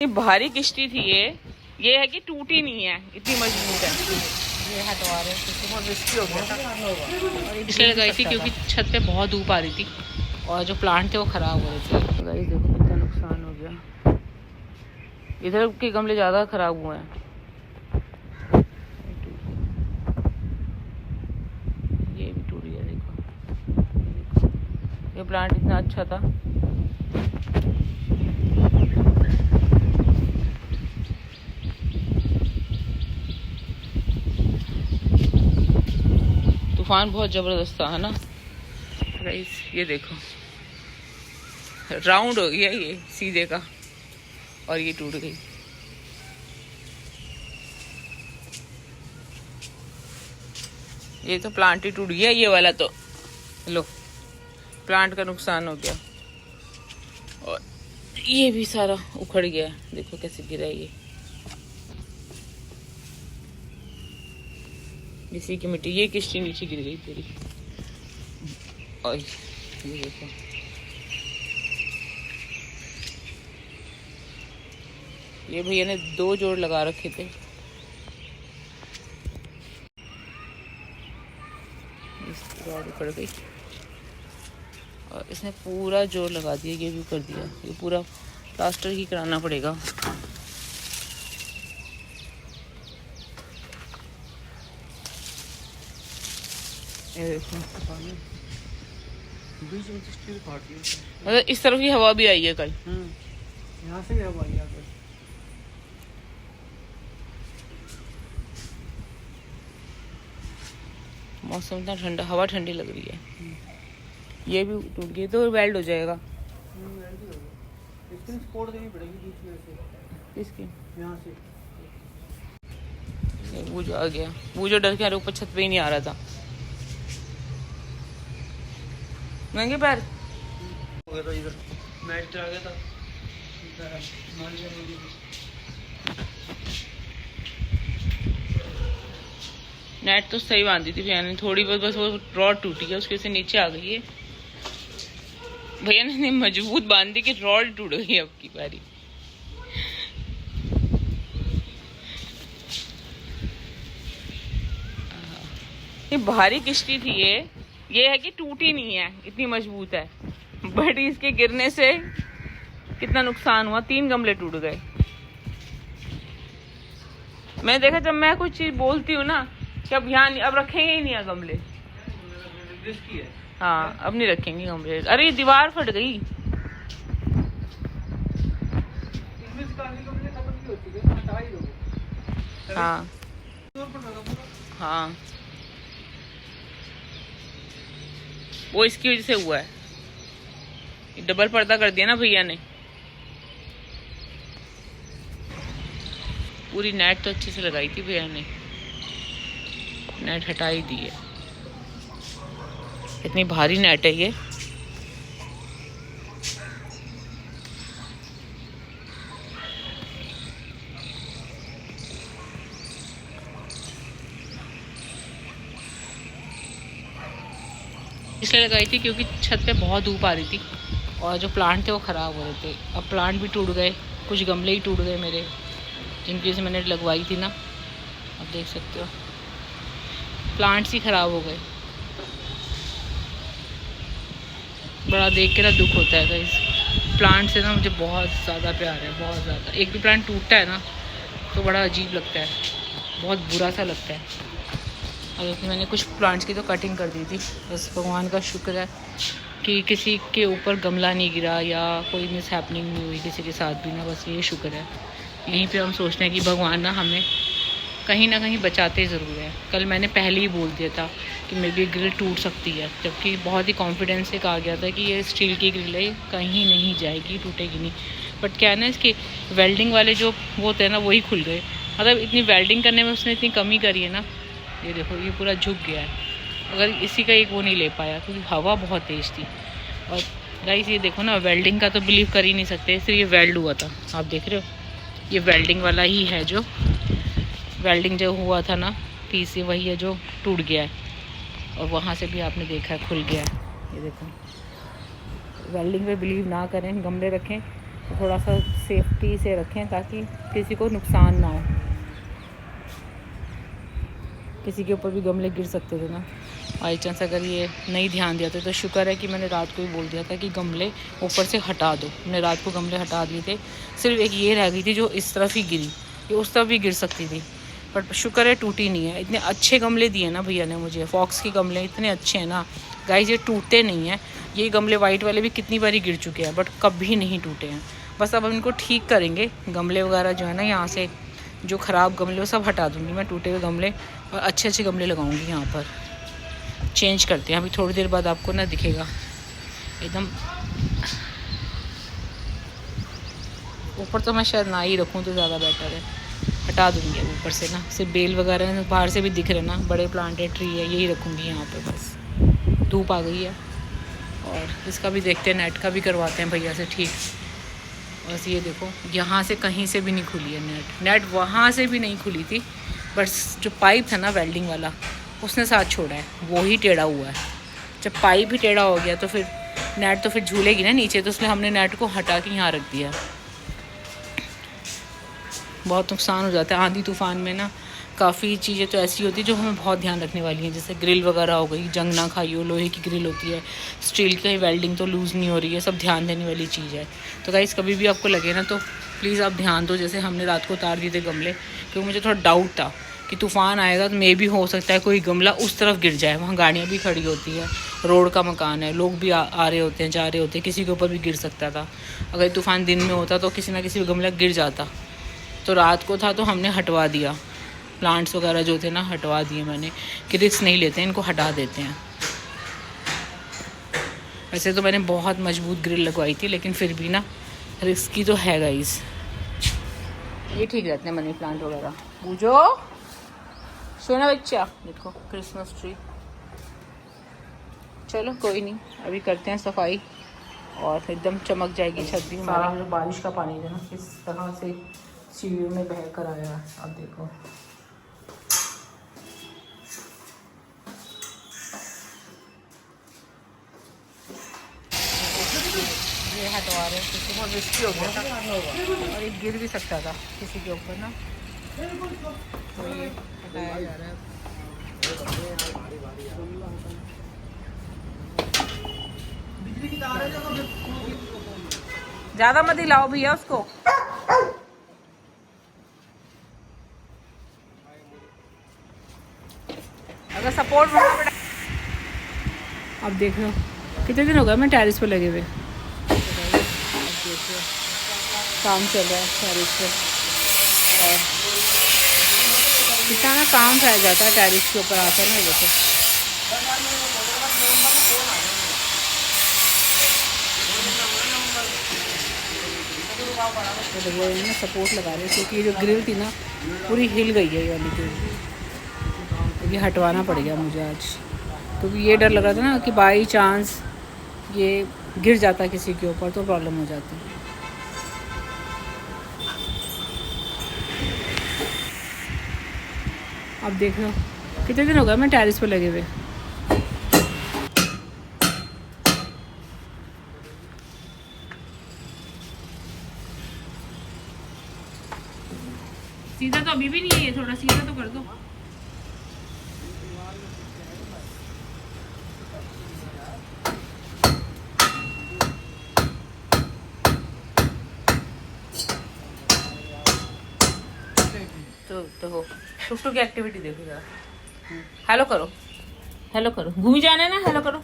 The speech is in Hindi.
इतनी भारी किश्ती थी ये है कि टूटी नहीं है, इतनी मजबूत है। ये हटवा रहे हैं बहुत रिस्की हो गया, इसलिए लगाई थी क्योंकि छत पे बहुत धूप आ रही थी और जो प्लांट थे वो ख़राब हो रहे थे। गाइस देखो कितना नुकसान हो गया, इधर के गमले ज़्यादा ख़राब हुए हैं। ये भी टूट गया, देखो ये प्लांट इतना अच्छा था। तूफान बहुत ज़बरदस्त था, है ना गाइस। ये देखो राउंड हो गया ये सीधे का और ये टूट गई। ये तो प्लांट ही टूट गया, ये वाला तो लो प्लांट का नुकसान हो गया और ये भी सारा उखड़ गया। देखो कैसे गिरा ये, इसी की मिट्टी, ये किश्ती नीचे गिर गई पूरी। और ये देखो ये भैया ने 2 जोड़ लगा रखे थे, रॉड उखड़ गई और इसने पूरा जोर लगा दिया, ये भी कर दिया। ये पूरा प्लास्टर ही कराना पड़ेगा। ये देखो मतलब इस तरफ की हवा भी आई है कल, यहाँ से हवा आई है। मौसम इतना ठंडा, हवा ठंडी लग रही है। ये भी टूट गई तो वेल्ड हो जाएगा। इसकी सपोर्ट देनी पड़ेगी बीच में से, इसकी यहाँ से। वो जो आ गया, वो जो डर के ऊपर छत पे ही नहीं आ रहा था। महंगे पैर हो गया था, इधर मैच चला गया था। नेट तो सही बांधी थी भैया ने, थोड़ी बहुत बस वो रॉड टूटी है, उसकी वजह से नीचे आ गई है। भैया ने मजबूत बांधी कि रॉड टूट गई अब की बारी। ये भारी किश्ती थी ये है कि टूटी नहीं है, इतनी मजबूत है। बट इसके गिरने से कितना नुकसान हुआ, 3 गमले टूट गए। मैं देखा जब मैं कुछ चीज बोलती हूँ ना कि अब यहाँ अब रखेंगे ही नहीं है गमले। हाँ अब नहीं रखेंगे गमले। अरे दीवार फट गई। हाँ हाँ वो इसकी वजह से हुआ है, डबल पर्दा कर दिया ना भैया ने। पूरी नेट तो अच्छे से लगाई थी भैया ने, नेट हटा ही दी है। इतनी भारी नेट है ये। इसलिए लगाई थी क्योंकि छत पे बहुत धूप आ रही थी और जो प्लांट थे वो ख़राब हो रहे थे। अब प्लांट भी टूट गए, कुछ गमले ही टूट गए मेरे, जिनकी वजह से मैंने लगवाई थी ना। अब देख सकते हो प्लांट्स ही ख़राब हो गए। बड़ा देख के ना दुख होता है गाइस। प्लांट से ना मुझे बहुत ज़्यादा प्यार है, बहुत ज़्यादा। एक भी प्लांट टूटता है ना तो बड़ा अजीब लगता है, बहुत बुरा सा लगता है। और मैंने कुछ प्लांट्स की तो कटिंग कर दी थी। बस भगवान का शुक्र है कि किसी के ऊपर गमला नहीं गिरा या कोई मिस हैपनिंग नहीं हुई किसी के साथ भी ना, बस ये शुक्र है। यहीं पे हम सोचते हैं कि भगवान ना हमें कहीं ना कहीं बचाते ज़रूर है। कल मैंने पहले ही बोल दिया था कि मेरी ग्रिल टूट सकती है, जबकि बहुत ही कॉन्फिडेंस से कहा गया था कि ये स्टील की ग्रिल है, कहीं नहीं जाएगी, टूटेगी नहीं। बट क्या है ना, इसके वेल्डिंग वाले जो वो होते हैं ना वही खुल गए। मतलब इतनी वेल्डिंग करने में उसने इतनी कमी करी है ना। ये देखो ये पूरा झुक गया है, अगर इसी का एक वो नहीं ले पाया क्योंकि हवा बहुत तेज़ थी। और गाइस ये देखो ना, वेल्डिंग का तो बिलीव कर ही नहीं सकते, सिर्फ ये वेल्ड हुआ था। आप देख रहे हो ये वेल्डिंग वाला ही है, जो वेल्डिंग जो हुआ था ना पीस से, वही है जो टूट गया है। और वहाँ से भी आपने देखा है खुल गया है। ये देखो वेल्डिंग पे बिलीव ना करें, गमले रखें तो थोड़ा सा सेफ्टी से रखें ताकि किसी को नुकसान ना हो। किसी के ऊपर भी गमले गिर सकते थे ना, बाई चांस अगर ये नहीं ध्यान दिया तो शुक्र है कि मैंने रात को ही बोल दिया था कि गमले ऊपर से हटा दो। मैंने रात को गमले हटा दिए थे, सिर्फ एक ये रह गई थी जो इस तरफ ही गिरी, ये उस तरफ भी गिर सकती थी, बट शुक्र है टूटी नहीं है। इतने अच्छे गमले दिए ना भैया ने मुझे, फॉक्स के गमले इतने अच्छे हैं ना गाइस, ये टूटते नहीं हैं। ये गमले वाइट वाले भी कितनी बारी गिर चुके हैं बट कभी नहीं टूटे हैं। बस अब इनको ठीक करेंगे, गमले वगैरह जो है ना यहाँ से जो ख़राब गमले वो सब हटा दूँगी मैं, टूटे हुए गमले, और अच्छे अच्छे गमले लगाऊंगी यहाँ पर। चेंज करते हैं, अभी थोड़ी देर बाद आपको ना दिखेगा एकदम। ऊपर तो मैं शायद ना ही रखूँ तो ज़्यादा बेटर है, हटा दूँगी अब ऊपर से ना। सिर्फ बेल वगैरह बाहर से भी दिख रहे ना, बड़े प्लांटेड ट्री है, यही रखूँगी यहाँ पर। बस धूप आ गई है और इसका भी देखते हैं, नेट का भी करवाते हैं भैया से ठीक। बस ये देखो यहाँ से कहीं से भी नहीं खुली है नेट वहाँ से भी नहीं खुली थी, बस जो पाइप था ना वेल्डिंग वाला उसने साथ छोड़ा है, वो ही टेढ़ा हुआ है। जब पाइप ही टेढ़ा हो गया तो फिर नेट तो फिर झूलेगी ना नीचे, तो इसलिए हमने नेट को हटा के यहाँ रख दिया। बहुत नुकसान हो जाता है आंधी तूफ़ान में ना, काफ़ी चीज़ें तो ऐसी होती है जो हमें बहुत ध्यान रखने वाली हैं, जैसे ग्रिल वगैरह हो गई, जंग ना खाई हो, लोहे की ग्रिल होती है, स्टील की वेल्डिंग तो लूज़ नहीं हो रही है, सब ध्यान देने वाली चीज़ है। तो गाइस कभी भी आपको लगे ना तो प्लीज़ आप ध्यान दो, जैसे हमने रात को उतार दिए थे गमले, क्योंकि मुझे थोड़ा डाउट था कि तूफ़ान आएगा तो मे भी हो सकता है कोई गमला उस तरफ गिर जाए, वहाँ गाड़ियाँ भी खड़ी होती है, रोड का मकान है, लोग भी आ रहे होते हैं, जा रहे होते हैं, किसी के ऊपर भी गिर सकता था। अगर तूफ़ान दिन में होता तो किसी ना किसी गमला गिर जाता। तो रात को था तो हमने हटवा दिया, प्लांट्स वगैरह जो थे ना हटवा दिए मैंने, कि रिस्क नहीं लेते हैं, इनको हटा देते हैं। वैसे तो मैंने बहुत मजबूत ग्रिल लगवाई थी, लेकिन फिर भी ना रिस्क की तो है गाइस। ये ठीक रहते हैं मनी प्लांट वगैरह। पूजो सोना बच्चा, देखो क्रिसमस ट्री। चलो कोई नहीं, अभी करते हैं सफाई और एकदम चमक जाएगी छत भी। सारा जो बारिश का पानी है ना इस तरह से सीढ़ियों में बह कर आया है, अब देखो। ये हटवा रहे हैं क्योंकि बहुत रिस्की हो गया था और ये गिर भी सकता था किसी के ऊपर ना, तो ये हटाया जा रहा है। बिजली की तार है जो ज़्यादा मत हिलाओ भैया उसको। अगर सपोर्ट होगा। अब देख लो कितने दिन हो गए मैं टेरिस पे लगे हुए, काम चल रहा है टेरिस पे, और कितना ना काम फैल जाता है टेरिस के ऊपर आता है ना। देखो तो भैया ये ना सपोर्ट लगा रहे हैं क्योंकि ये जो ग्रिल थी ना पूरी हिल गई है ये वाली ग्रिल, तो ये हटवाना पड़ेगा मुझे आज, क्योंकि ये डर लग रहा था ना कि बाई चांस ये गिर जाता किसी के ऊपर तो प्रॉब्लम हो जाती। अब देख लो कितने दिन हो गए मैं टेरिस पे लगे हुए। सीधा तो अभी भी नहीं है ये, थोड़ा सीधा तो कर दो। तो हो टुक टुक की एक्टिविटी देखो जरा। हेलो करो, हेलो करो, घूमी जाना है ना, हेलो करो।